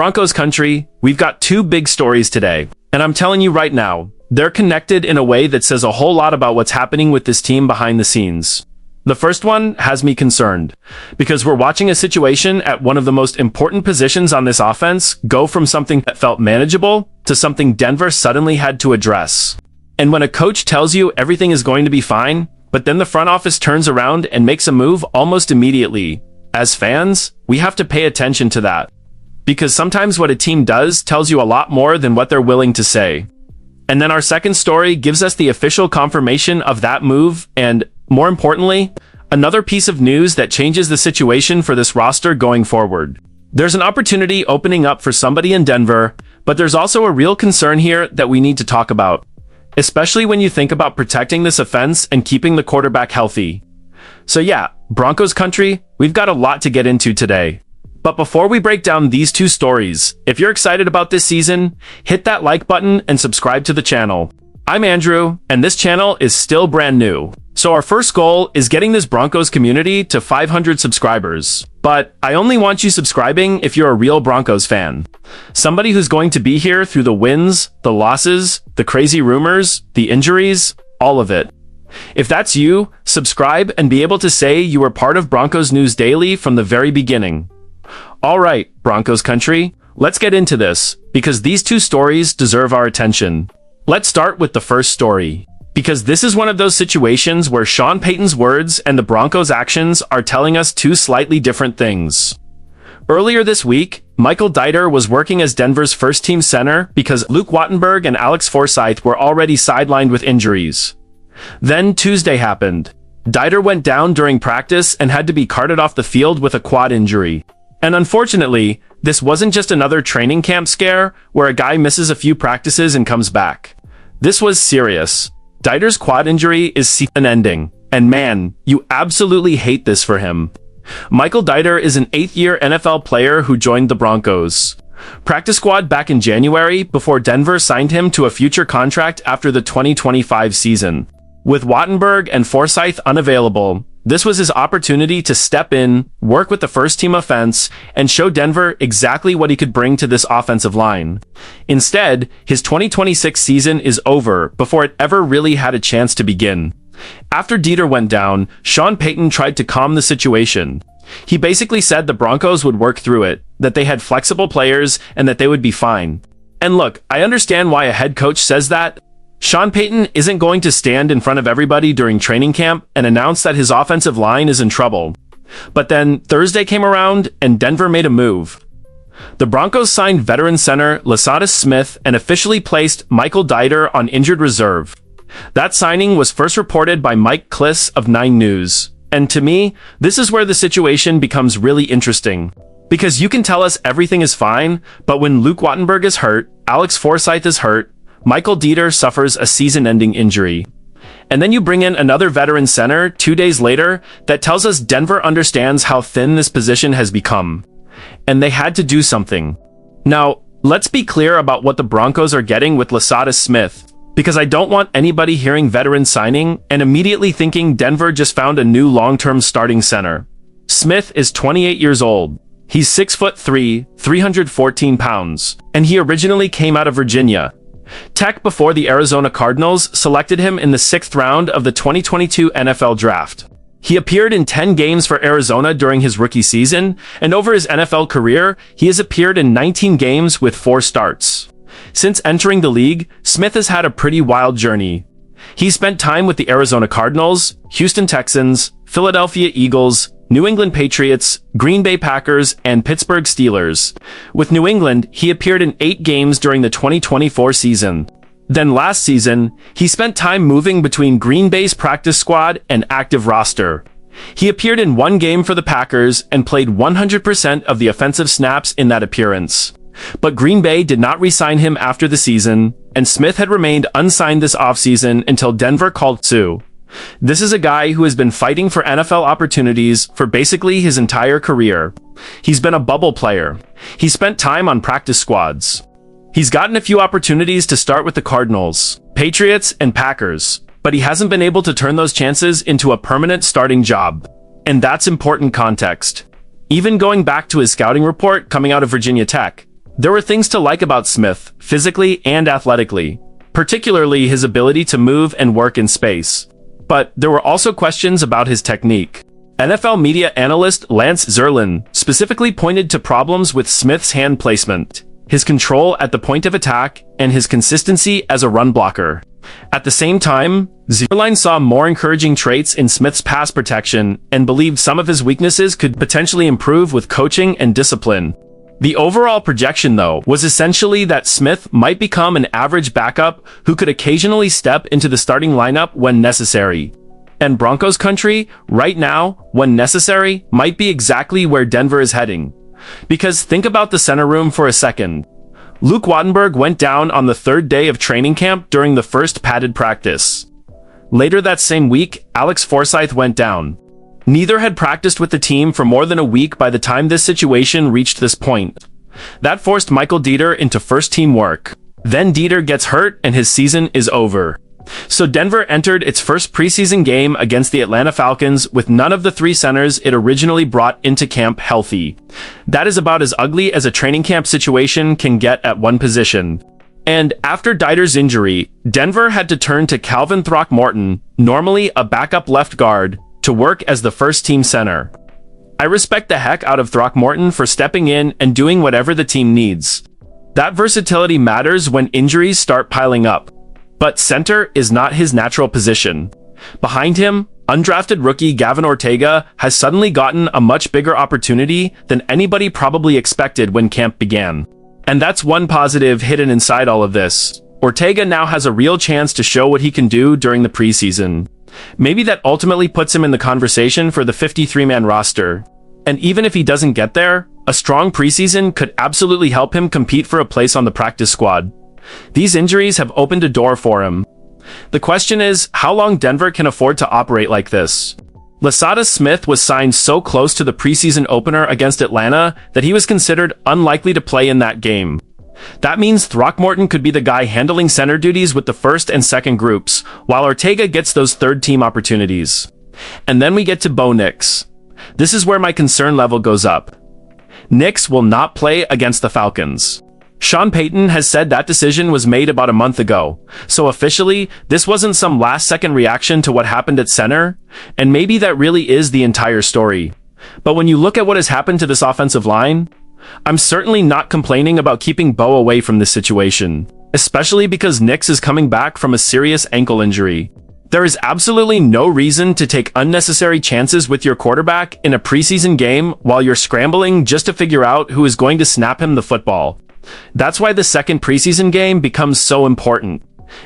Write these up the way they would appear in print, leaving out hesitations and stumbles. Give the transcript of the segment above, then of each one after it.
Broncos Country, we've got two big stories today, and I'm telling you right now, they're connected in a way that says a whole lot about what's happening with this team behind the scenes. The first one has me concerned, because we're watching a situation at one of the most important positions on this offense go from something that felt manageable to something Denver suddenly had to address. And when a coach tells you everything is going to be fine, but then the front office turns around and makes a move almost immediately, as fans, we have to pay attention to that. Because sometimes what a team does tells you a lot more than what they're willing to say. And then our second story gives us the official confirmation of that move and, more importantly, another piece of news that changes the situation for this roster going forward. There's an opportunity opening up for somebody in Denver, but there's also a real concern here that we need to talk about, especially when you think about protecting this offense and keeping the quarterback healthy. So yeah, Broncos Country, we've got a lot to get into today. But before we break down these two stories, if you're excited about this season, hit that like button and subscribe to the channel. I'm Andrew, and this channel is still brand new. So our first goal is getting this Broncos community to 500 subscribers. But I only want you subscribing if you're a real Broncos fan. Somebody who's going to be here through the wins, the losses, the crazy rumors, the injuries, all of it. If that's you, subscribe and be able to say you were part of Broncos News Daily from the very beginning. Alright, Broncos Country, let's get into this, because these two stories deserve our attention. Let's start with the first story, because this is one of those situations where Sean Payton's words and the Broncos' actions are telling us two slightly different things. Earlier this week, Michael Dieter was working as Denver's first-team center because Luke Wattenberg and Alex Forsyth were already sidelined with injuries. Then Tuesday happened. Dieter went down during practice and had to be carted off the field with a quad injury. And unfortunately, this wasn't just another training camp scare where a guy misses a few practices and comes back. This was serious. Dieter's quad injury is season-ending, and man, you absolutely hate this for him. Michael Dieter is an 8th-year NFL player who joined the Broncos practice squad back in January before Denver signed him to a future contract after the 2025 season. With Wattenberg and Forsyth unavailable, this was his opportunity to step in, work with the first-team offense, and show Denver exactly what he could bring to this offensive line. Instead, his 2026 season is over before it ever really had a chance to begin. After Dieter went down, Sean Payton tried to calm the situation. He basically said the Broncos would work through it, that they had flexible players, and that they would be fine. And look, I understand why a head coach says that. Sean Payton isn't going to stand in front of everybody during training camp and announce that his offensive line is in trouble. But then Thursday came around and Denver made a move. The Broncos signed veteran center Latada Smith and officially placed Michael Dieter on injured reserve. That signing was first reported by Mike Kliss of 9 News. And to me, this is where the situation becomes really interesting. Because you can tell us everything is fine, but when Luke Wattenberg is hurt, Alex Forsyth is hurt, Michael Dieter suffers a season-ending injury. And then you bring in another veteran center 2 days later that tells us Denver understands how thin this position has become. And they had to do something. Now, let's be clear about what the Broncos are getting with Latada Smith, because I don't want anybody hearing veteran signing and immediately thinking Denver just found a new long-term starting center. Smith is 28 years old. He's 6'3", 314 pounds, and he originally came out of Virginia Tech before the Arizona Cardinals selected him in the 6th round of the 2022 NFL Draft. He appeared in 10 games for Arizona during his rookie season, and over his NFL career, he has appeared in 19 games with 4 starts. Since entering the league, Smith has had a pretty wild journey. He spent time with the Arizona Cardinals, Houston Texans, Philadelphia Eagles, New England Patriots, Green Bay Packers, and Pittsburgh Steelers. With New England, he appeared in 8 games during the 2024 season. Then last season, he spent time moving between Green Bay's practice squad and active roster. He appeared in 1 game for the Packers and played 100% of the offensive snaps in that appearance. But Green Bay did not re-sign him after the season, and Smith had remained unsigned this offseason until Denver called Sue. This is a guy who has been fighting for NFL opportunities for basically his entire career. He's been a bubble player. He spent time on practice squads. He's gotten a few opportunities to start with the Cardinals, Patriots, and Packers, but he hasn't been able to turn those chances into a permanent starting job. And that's important context. Even going back to his scouting report coming out of Virginia Tech, There were things to like about Smith, physically and athletically, particularly his ability to move and work in space. But there were also questions about his technique. NFL media analyst Lance Zierlein specifically pointed to problems with Smith's hand placement, his control at the point of attack, and his consistency as a run blocker. At the same time, Zierlein saw more encouraging traits in Smith's pass protection and believed some of his weaknesses could potentially improve with coaching and discipline. The overall projection, though, was essentially that Smith might become an average backup who could occasionally step into the starting lineup when necessary. And Broncos country, right now, when necessary, might be exactly where Denver is heading. Because think about the center room for a second. Luke Wattenberg went down on the third day of training camp during the first padded practice. Later that same week, Alex Forsyth went down. Neither had practiced with the team for more than a week by the time this situation reached this point. That forced Michael Dieter into first-team work. Then Dieter gets hurt and his season is over. So Denver entered its first preseason game against the Atlanta Falcons with none of the three centers it originally brought into camp healthy. That is about as ugly as a training camp situation can get at one position. And after Dieter's injury, Denver had to turn to Calvin Throckmorton, normally a backup left guard, to work as the first-team center. I respect the heck out of Throckmorton for stepping in and doing whatever the team needs. That versatility matters when injuries start piling up. But center is not his natural position. Behind him, undrafted rookie Gavin Ortega has suddenly gotten a much bigger opportunity than anybody probably expected when camp began. And that's one positive hidden inside all of this. Ortega now has a real chance to show what he can do during the preseason. Maybe that ultimately puts him in the conversation for the 53-man roster. And even if he doesn't get there, a strong preseason could absolutely help him compete for a place on the practice squad. These injuries have opened a door for him. The question is, how long Denver can afford to operate like this? Latada Smith was signed so close to the preseason opener against Atlanta that he was considered unlikely to play in that game. That means Throckmorton could be the guy handling center duties with the first and second groups, while Ortega gets those third-team opportunities. And then we get to Bo Nix. This is where my concern level goes up. Nix will not play against the Falcons. Sean Payton has said that decision was made about a month ago, so officially, this wasn't some last-second reaction to what happened at center, and maybe that really is the entire story. But when you look at what has happened to this offensive line, I'm certainly not complaining about keeping Bo away from this situation, especially because Nix is coming back from a serious ankle injury. There is absolutely no reason to take unnecessary chances with your quarterback in a preseason game while you're scrambling just to figure out who is going to snap him the football. That's why the second preseason game becomes so important.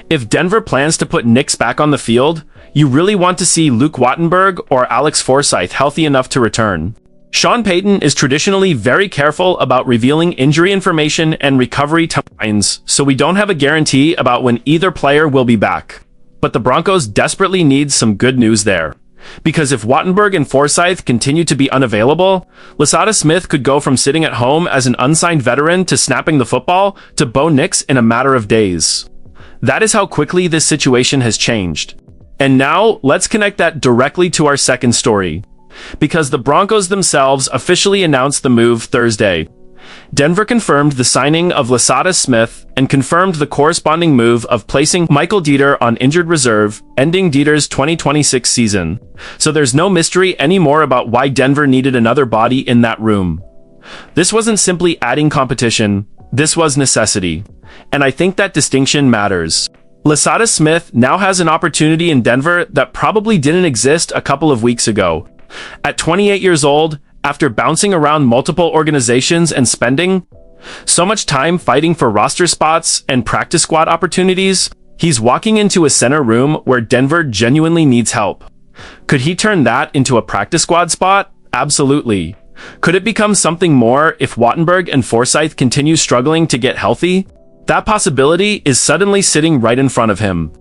If Denver plans to put Nix back on the field, you really want to see Luke Wattenberg or Alex Forsyth healthy enough to return. Sean Payton is traditionally very careful about revealing injury information and recovery timelines, so we don't have a guarantee about when either player will be back. But the Broncos desperately need some good news there. Because if Wattenberg and Forsyth continue to be unavailable, Latada Smith could go from sitting at home as an unsigned veteran to snapping the football to Bo Nix in a matter of days. That is how quickly this situation has changed. And now, let's connect that directly to our second story. Because the Broncos themselves officially announced the move Thursday. Denver confirmed the signing of Latada Smith and confirmed the corresponding move of placing Michael Dieter on injured reserve, ending Dieter's 2026 season. So there's no mystery anymore about why Denver needed another body in that room. This wasn't simply adding competition, this was necessity. And I think that distinction matters. Latada Smith now has an opportunity in Denver that probably didn't exist a couple of weeks ago. At 28 years old, after bouncing around multiple organizations and spending so much time fighting for roster spots and practice squad opportunities, he's walking into a center room where Denver genuinely needs help. Could he turn that into a practice squad spot? Absolutely. Could it become something more if Wattenberg and Forsyth continue struggling to get healthy? That possibility is suddenly sitting right in front of him.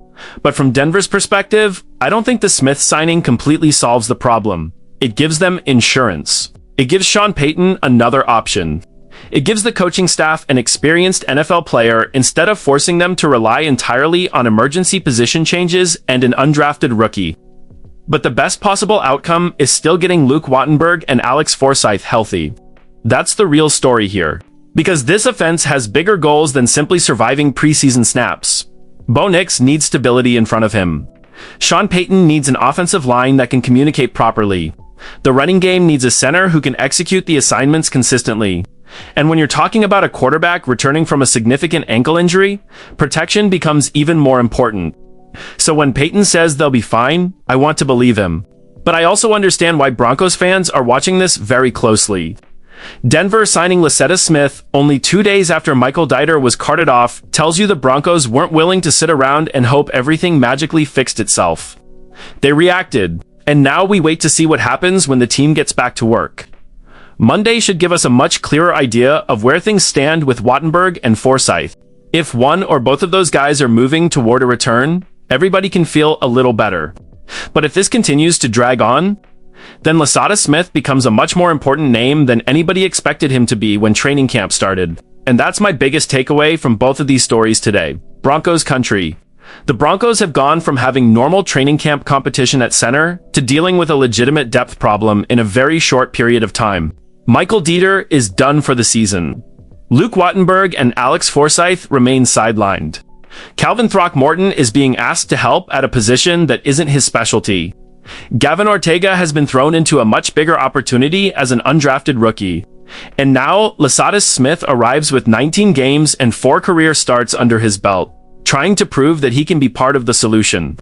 But from Denver's perspective, I don't think the Smith signing completely solves the problem. It gives them insurance. It gives Sean Payton another option. It gives the coaching staff an experienced NFL player instead of forcing them to rely entirely on emergency position changes and an undrafted rookie. But the best possible outcome is still getting Luke Wattenberg and Alex Forsyth healthy. That's the real story here. Because this offense has bigger goals than simply surviving preseason snaps. Bo Nix needs stability in front of him. Sean Payton needs an offensive line that can communicate properly. The running game needs a center who can execute the assignments consistently. And when you're talking about a quarterback returning from a significant ankle injury, protection becomes even more important. So when Payton says they'll be fine, I want to believe him. But I also understand why Broncos fans are watching this very closely. Denver signing Latada Smith only 2 days after Michael Dieter was carted off tells you the Broncos weren't willing to sit around and hope everything magically fixed itself. They reacted, and now we wait to see what happens when the team gets back to work. Monday should give us a much clearer idea of where things stand with Wattenberg and Forsyth. If one or both of those guys are moving toward a return, everybody can feel a little better. But if this continues to drag on, then Latada Smith becomes a much more important name than anybody expected him to be when training camp started. And that's my biggest takeaway from both of these stories today. Broncos Country. The Broncos have gone from having normal training camp competition at center to dealing with a legitimate depth problem in a very short period of time. Michael Dieter is done for the season. Luke Wattenberg and Alex Forsyth remain sidelined. Calvin Throckmorton is being asked to help at a position that isn't his specialty. Gavin Ortega has been thrown into a much bigger opportunity as an undrafted rookie. And now, Latada Smith arrives with 19 games and 4 career starts under his belt, trying to prove that he can be part of the solution.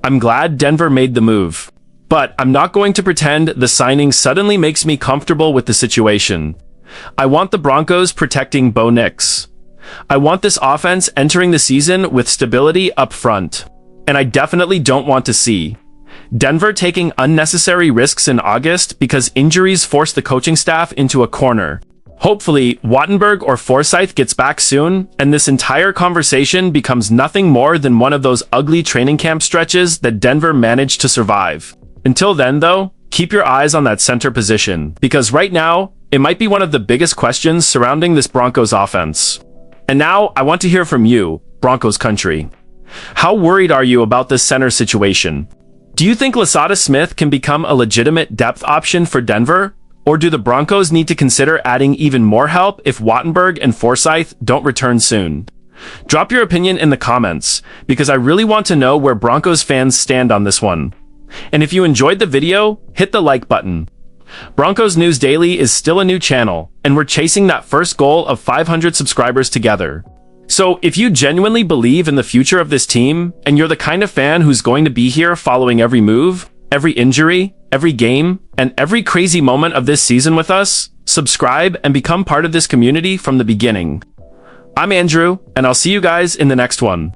I'm glad Denver made the move. But I'm not going to pretend the signing suddenly makes me comfortable with the situation. I want the Broncos protecting Bo Nix. I want this offense entering the season with stability up front. And I definitely don't want to see Denver taking unnecessary risks in August because injuries force the coaching staff into a corner. Hopefully, Wattenberg or Forsyth gets back soon, and this entire conversation becomes nothing more than one of those ugly training camp stretches that Denver managed to survive. Until then, though, keep your eyes on that center position, because right now, it might be one of the biggest questions surrounding this Broncos offense. And now, I want to hear from you, Broncos Country. How worried are you about this center situation? Do you think Latada Smith can become a legitimate depth option for Denver? Or do the Broncos need to consider adding even more help if Wattenberg and Forsyth don't return soon? Drop your opinion in the comments, because I really want to know where Broncos fans stand on this one. And if you enjoyed the video, hit the like button. Broncos News Daily is still a new channel, and we're chasing that first goal of 500 subscribers together. So if you genuinely believe in the future of this team, and you're the kind of fan who's going to be here following every move, every injury, every game, and every crazy moment of this season with us, subscribe and become part of this community from the beginning. I'm Andrew, and I'll see you guys in the next one.